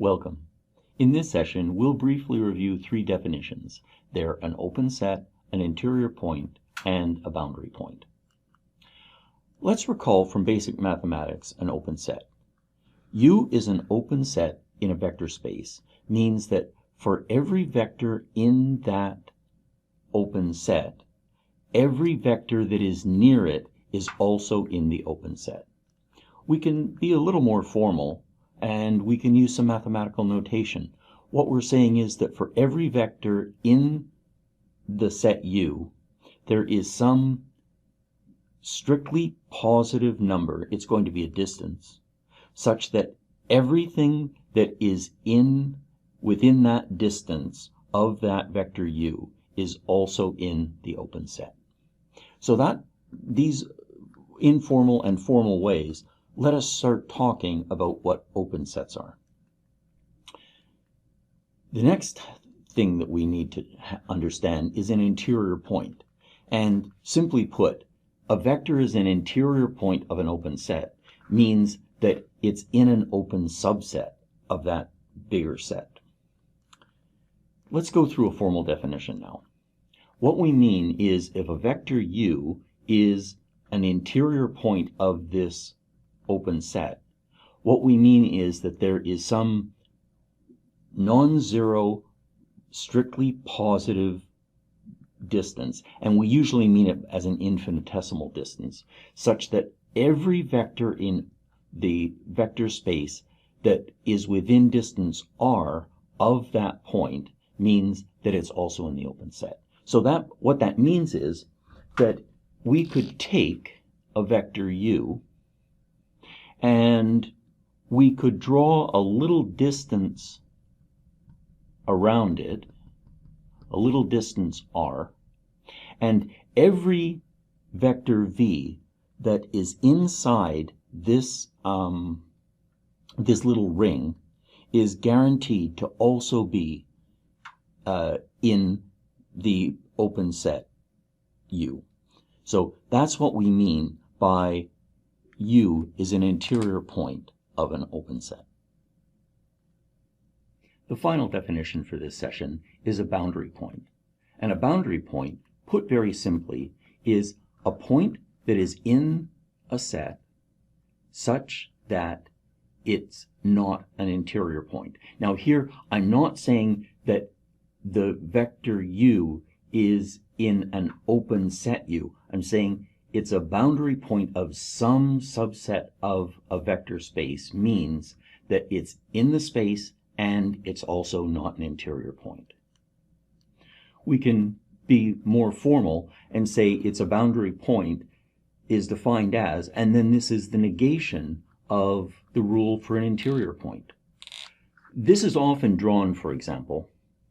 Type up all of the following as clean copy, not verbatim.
Welcome. In this session, we'll briefly review three definitions. They're an open set, an interior point, and a boundary point. Let's recall from basic mathematics an open set. U is an open set in a vector space, means that for every vector in that open set, every vector that is near it is also in the open set. We can be a little more formal and we can use some mathematical notation. What we're saying is that for every vector in the set U, there is some strictly positive number, it's going to be a distance, such that everything that is within that distance of that vector U is also in the open set. So that these informal and formal ways, let us start talking about what open sets are. The next thing that we need to understand is an interior point. And simply put, a vector is an interior point of an open set, means that it's in an open subset of that bigger set. Let's go through a formal definition now. What we mean is if a vector U is an interior point of this open set, what we mean is that there is some non-zero, strictly positive distance, and we usually mean it as an infinitesimal distance, such that every vector in the vector space that is within distance r of that point means that it's also in the open set. So that what that means is that we could take a vector U and we could draw a little distance around it, a little distance r, and every vector v that is inside this this little ring is guaranteed to also be in the open set U. So that's what we mean by U is an interior point of an open set. The final definition for this session is a boundary point. And a boundary point, put very simply, is a point that is in a set such that it's not an interior point. Now here, I'm not saying that the vector U is in an open set U. I'm saying it's a boundary point of some subset of a vector space, means that it's in the space and it's also not an interior point. We can be more formal and say it's a boundary point is defined as, and then this is the negation of the rule for an interior point. This is often drawn, for example,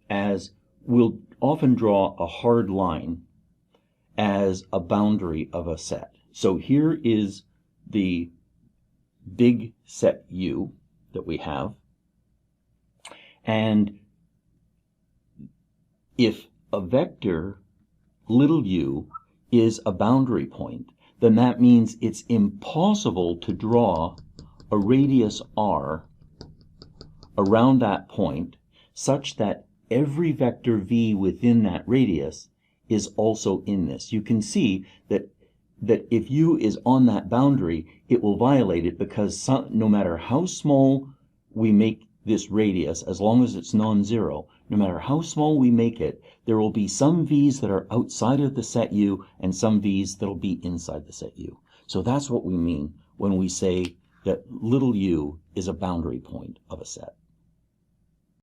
as we'll often draw a hard line as a boundary of a set. So here is the big set U that we have, and if a vector little u is a boundary point, then that means it's impossible to draw a radius r around that point such that every vector v within that radius is also in this. You can see that if u is on that boundary, it will violate it, because no matter how small we make this radius, as long as it's non-zero, no matter how small we make it, there will be some v's that are outside of the set u and some v's that will be inside the set u. So that's what we mean when we say that little u is a boundary point of a set.